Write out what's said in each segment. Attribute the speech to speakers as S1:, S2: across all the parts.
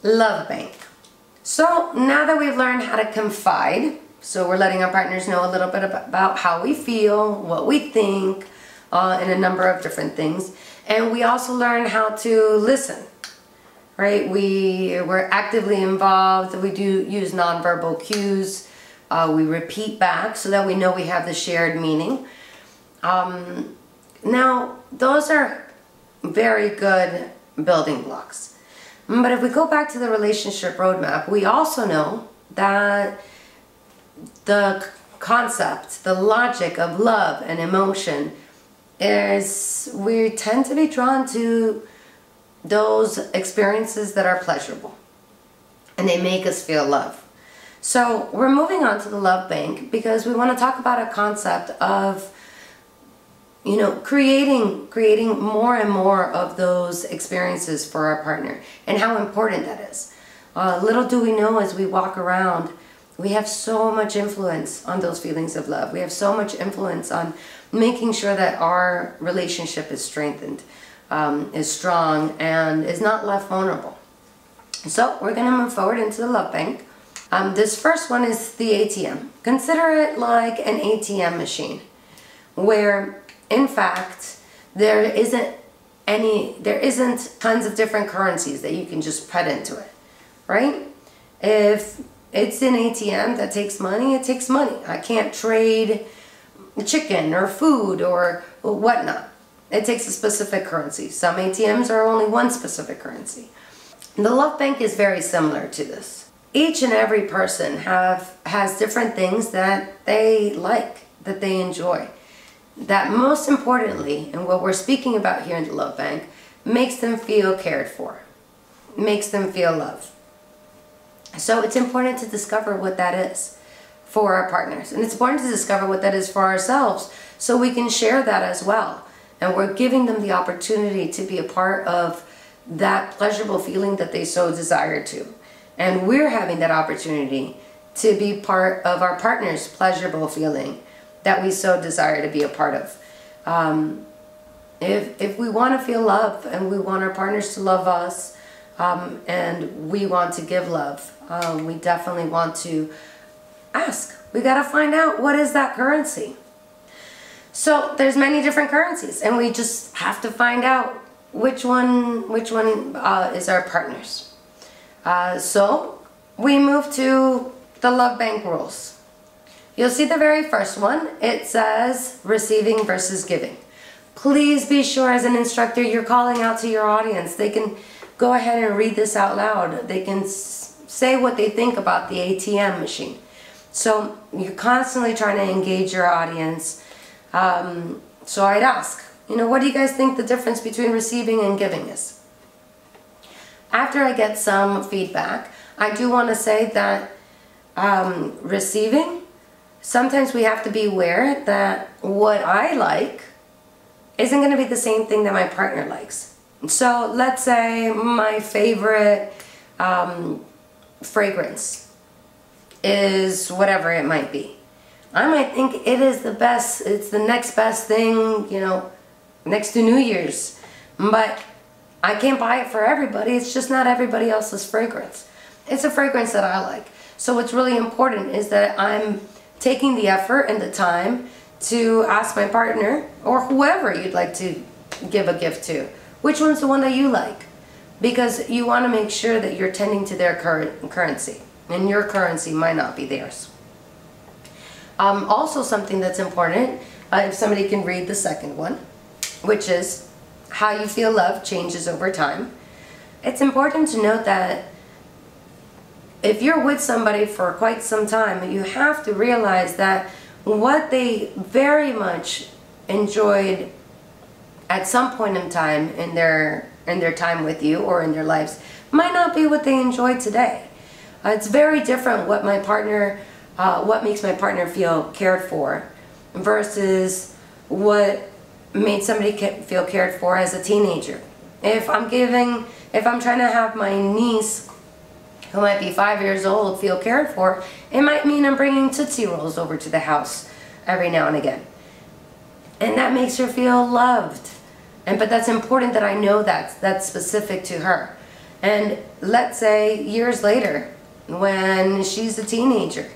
S1: Love bank. So now that we've learned how to confide, so we're letting our partners know a little bit about how we feel, what we think, and a number of different things. And we also learn how to listen, right? We're actively involved. We do use nonverbal cues. We repeat back so that we know we have the shared meaning. Now, those are very good building blocks. But if we go back to the relationship roadmap, we also know that the concept, the logic of love and emotion is we tend to be drawn to those experiences that are pleasurable and they make us feel love. So we're moving on to the love bank because we want to talk about a concept of, you know, creating more and more of those experiences for our partner and how important that is. Little do we know, as we walk around, we have so much influence on those feelings of love. We have so much influence on making sure that our relationship is strengthened, is strong, and is not left vulnerable. So we're going to move forward into the love bank. This first one is the ATM. Consider it like an ATM machine where, in fact, there isn't tons of different currencies that you can just put into it, right? If it's an ATM that takes money, it takes money. I can't trade chicken or food or whatnot. It takes a specific currency. Some ATMs are only one specific currency. The love bank is very similar to this. Each and every person has different things that they like, that they enjoy, that most importantly, and what we're speaking about here in the love bank, makes them feel cared for, makes them feel loved. So it's important to discover what that is for our partners. And it's important to discover what that is for ourselves so we can share that as well. And we're giving them the opportunity to be a part of that pleasurable feeling that they so desire to. And we're having that opportunity to be part of our partner's pleasurable feeling that we so desire to be a part of. If we want to feel love and we want our partners to love us, and we want to give love, we definitely want to ask. We got to find out, what is that currency? So there's many different currencies, and we just have to find out which one is our partner's. So we move to the love bank rules. You'll see the very first one. It says receiving versus giving. Please be sure, as an instructor, you're calling out to your audience. They can go ahead and read this out loud. They can say what they think about the ATM machine. So you're constantly trying to engage your audience. So I'd ask, you know, what do you guys think the difference between receiving and giving is? After I get some feedback, I do want to say that receiving, sometimes we have to be aware that what I like isn't going to be the same thing that my partner likes. So let's say my favorite fragrance is whatever it might be. I might think it is the best, it's the next best thing, you know, next to New Year's. But I can't buy it for everybody. It's just not everybody else's fragrance. It's a fragrance that I like. So what's really important is that I'm taking the effort and the time to ask my partner, or whoever you'd like to give a gift to, which one's the one that you like? Because you want to make sure that you're tending to their currency, and your currency might not be theirs. Also, something that's important, if somebody can read the second one, which is how you feel love changes over time. It's important to note that if you're with somebody for quite some time, you have to realize that what they very much enjoyed at some point in time in their time with you or in their lives might not be what they enjoy today. It's very different what makes my partner feel cared for versus what made somebody feel cared for as a teenager. If I'm trying to have my niece, who might be 5 years old, feel cared for, it might mean I'm bringing Tootsie Rolls over to the house every now and again. And that makes her feel loved. But that's important that I know that's specific to her. And let's say years later, when she's a teenager,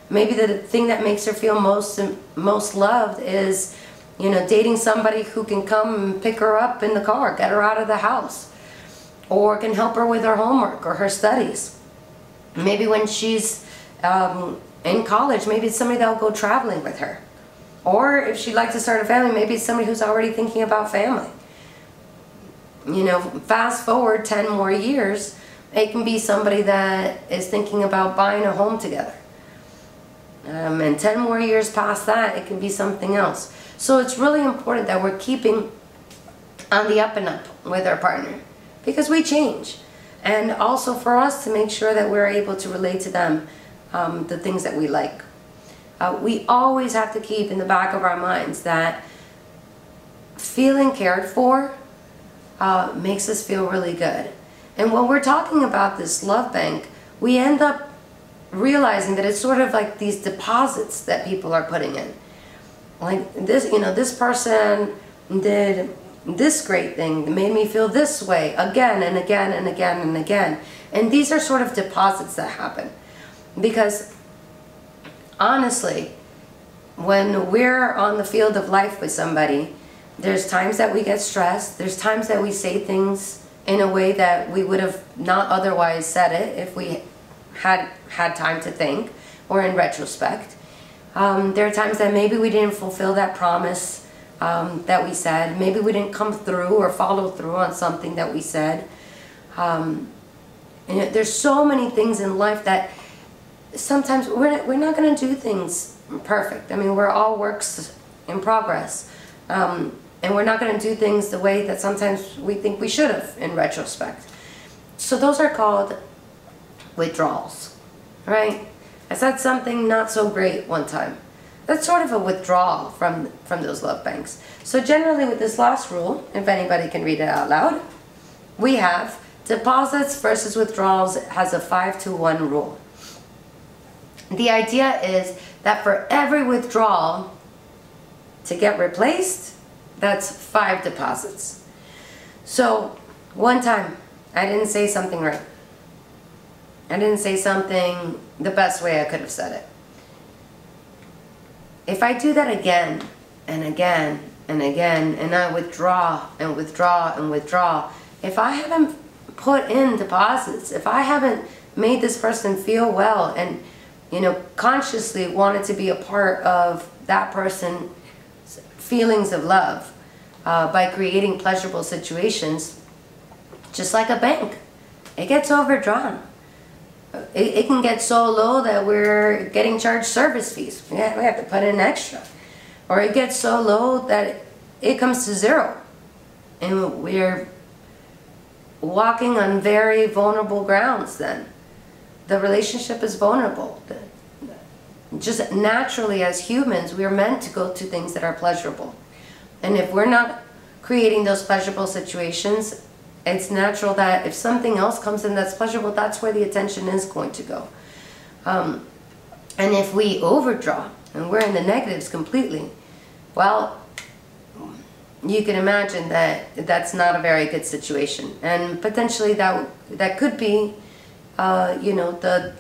S1: maybe the thing that makes her feel most loved is, you know, dating somebody who can come and pick her up in the car, get her out of the house, or can help her with her homework or her studies. Maybe when she's in college, maybe it's somebody that will go traveling with her. Or if she'd like to start a family, maybe it's somebody who's already thinking about family. You know, fast forward 10 more years, it can be somebody that is thinking about buying a home together. And 10 more years past that, it can be something else. So it's really important that we're keeping on the up and up with our partner, because we change. And also for us to make sure that we're able to relate to them the things that we like. We always have to keep in the back of our minds that feeling cared for makes us feel really good. And when we're talking about this love bank, we end up realizing that it's sort of like these deposits that people are putting in. Like this, you know, this person did this great thing that made me feel this way again and again and again and again. And these are sort of deposits that happen. Because honestly, when we're on the field of life with somebody, there's times that we get stressed, there's times that we say things in a way that we would have not otherwise said it if we had time to think, or in retrospect. There are times that maybe we didn't fulfill that promise that we said. Maybe we didn't come through or follow through on something that we said. And there's so many things in life that sometimes we're not going to do things perfect. I mean, we're all works in progress. And we're not going to do things the way that sometimes we think we should have in retrospect. So those are called withdrawals, right? I said something not so great one time. That's sort of a withdrawal from those love banks. So generally with this last rule, if anybody can read it out loud, we have deposits versus withdrawals has a 5-to-1 rule. The idea is that for every withdrawal to get replaced, that's 5 deposits. So one time I didn't say something right. I didn't say something the best way I could have said it. If I do that again and again and again, and I withdraw and withdraw and withdraw, if I haven't put in deposits, if I haven't made this person feel well and, you know, consciously wanted to be a part of that person's feelings of love by creating pleasurable situations, just like a bank, it gets overdrawn. It can get so low that we're getting charged service fees. We have to put in extra. Or it gets so low that it comes to zero. And we're walking on very vulnerable grounds then. The relationship is vulnerable. Just naturally as humans, we're meant to go to things that are pleasurable. And if we're not creating those pleasurable situations, it's natural that if something else comes in that's pleasurable, that's where the attention is going to go. And if we overdraw and we're in the negatives completely, well, you can imagine that that's not a very good situation. And potentially that could be, you know, the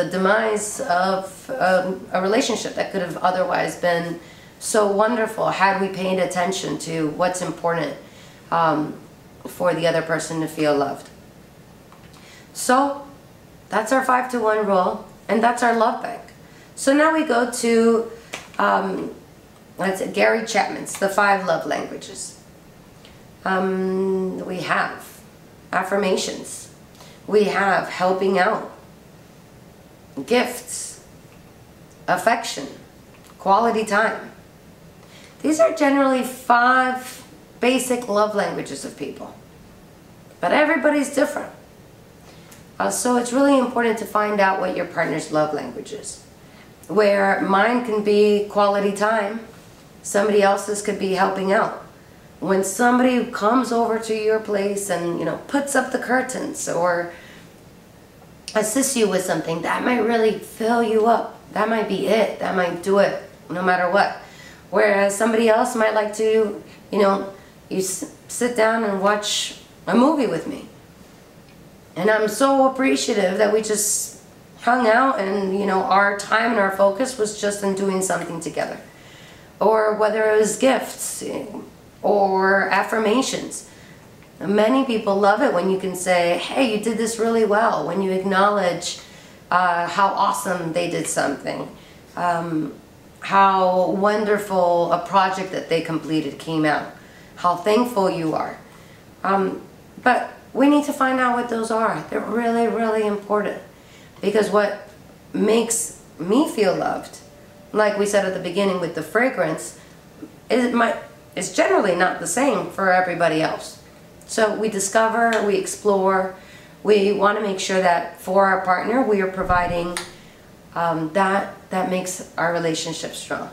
S1: demise of a relationship that could have otherwise been so wonderful had we paid attention to what's important for the other person to feel loved. So that's our 5-to-1 rule, and that's our love bank. So now we go to Gary Chapman's The 5 Love Languages. We have affirmations. We have helping out, gifts, affection, quality time. These are generally 5 basic love languages of people, but everybody's different. So it's really important to find out what your partner's love language is. Where mine can be quality time, somebody else's could be helping out. When somebody comes over to your place and, you know, puts up the curtains or assists you with something, that might really fill you up. That might be it. That might do it no matter what. Whereas somebody else might like to, you know, you sit down and watch a movie with me. And I'm so appreciative that we just hung out and, you know, our time and our focus was just in doing something together. Or whether it was gifts or affirmations. Many people love it when you can say, hey, you did this really well, when you acknowledge how awesome they did something, how wonderful a project that they completed came out, how thankful you are. But we need to find out what those are. They're really, really important. Because what makes me feel loved, like we said at the beginning with the fragrance, is generally not the same for everybody else. So we discover, we explore, we want to make sure that for our partner we are providing that makes our relationship strong.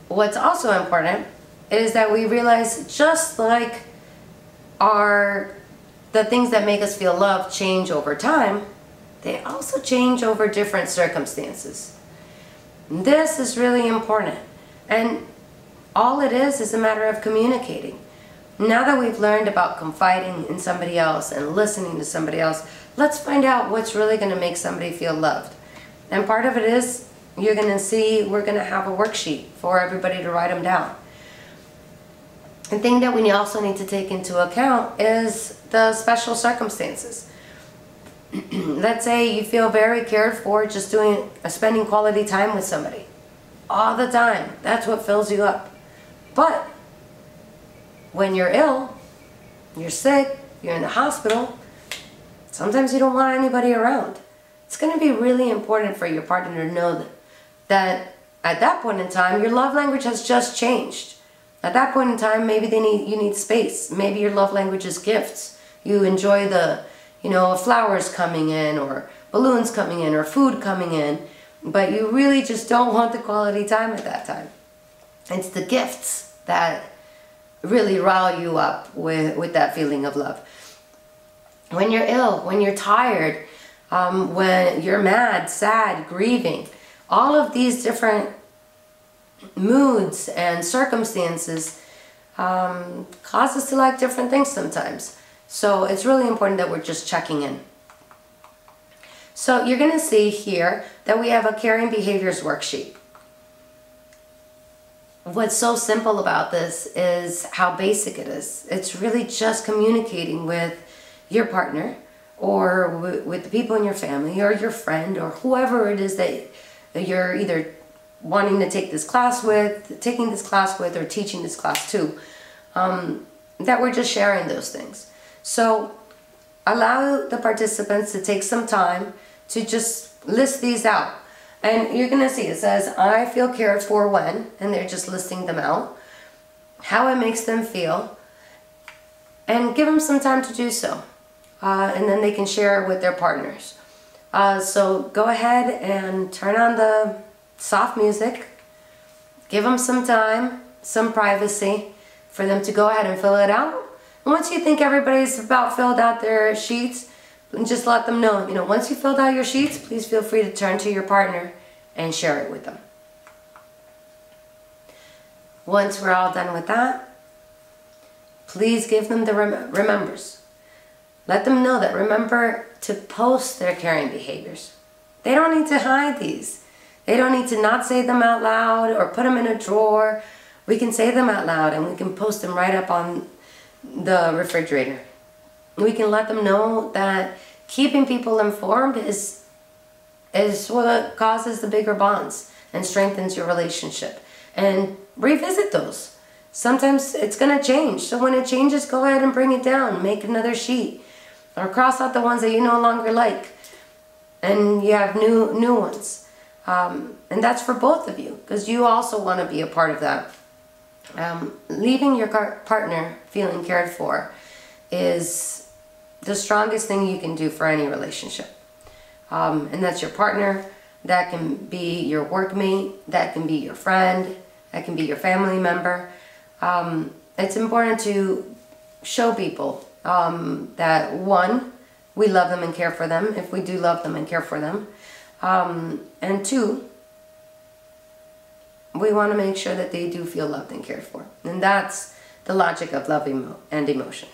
S1: What's also important is that we realize, just like the things that make us feel loved change over time, they also change over different circumstances. This is really important, and all it is a matter of communicating. Now that we've learned about confiding in somebody else and listening to somebody else, let's find out what's really going to make somebody feel loved. And part of it is, you're going to see, we're going to have a worksheet for everybody to write them down. The thing that we also need to take into account is the special circumstances. Let's say you feel very cared for just spending quality time with somebody all the time. That's what fills you up. But when you're ill, you're sick, you're in the hospital, sometimes you don't want anybody around. It's going to be really important for your partner to know that at that point in time, your love language has just changed. At that point in time, maybe you need space. Maybe your love language is gifts. You enjoy the, flowers coming in, or balloons coming in, or food coming in, but you really just don't want the quality time at that time. It's the gifts that really rile you up with that feeling of love. When you're ill, when you're tired, when you're mad, sad, grieving, all of these different moods and circumstances cause us to like different things sometimes. So it's really important that we're just checking in. So you're going to see here that we have a caring behaviors worksheet. What's so simple about this is how basic it is. It's really just communicating with your partner, or with the people in your family, or your friend, or whoever it is that you're either wanting to take this class with, taking this class with, or teaching this class to, that we're just sharing those things. So allow the participants to take some time to just list these out. And you're going to see it says, I feel cared for when, and they're just listing them out, how it makes them feel, and give them some time to do so. And then they can share it with their partners. So go ahead and turn on the soft music, give them some time, some privacy for them to go ahead and fill it out. And once you think everybody's about filled out their sheets, just let them know, once you filled out your sheets, please feel free to turn to your partner and share it with them. Once we're all done with that, please give them the remembers. Let them know that remember to post their caring behaviors. They don't need to hide these. They don't need to not say them out loud or put them in a drawer. We can say them out loud, and we can post them right up on the refrigerator. We can let them know that keeping people informed is what causes the bigger bonds and strengthens your relationship. And revisit those. Sometimes it's going to change. So when it changes, go ahead and bring it down. Make another sheet. Or cross out the ones that you no longer like. And you have new ones. And that's for both of you, because you also want to be a part of that. Leaving your partner feeling cared for is the strongest thing you can do for any relationship. And that's your partner. That can be your workmate. That can be your friend. That can be your family member. It's important to show people that, one, we love them and care for them, if we do love them and care for them. And two, we want to make sure that they do feel loved and cared for. And that's the logic of love and emotion.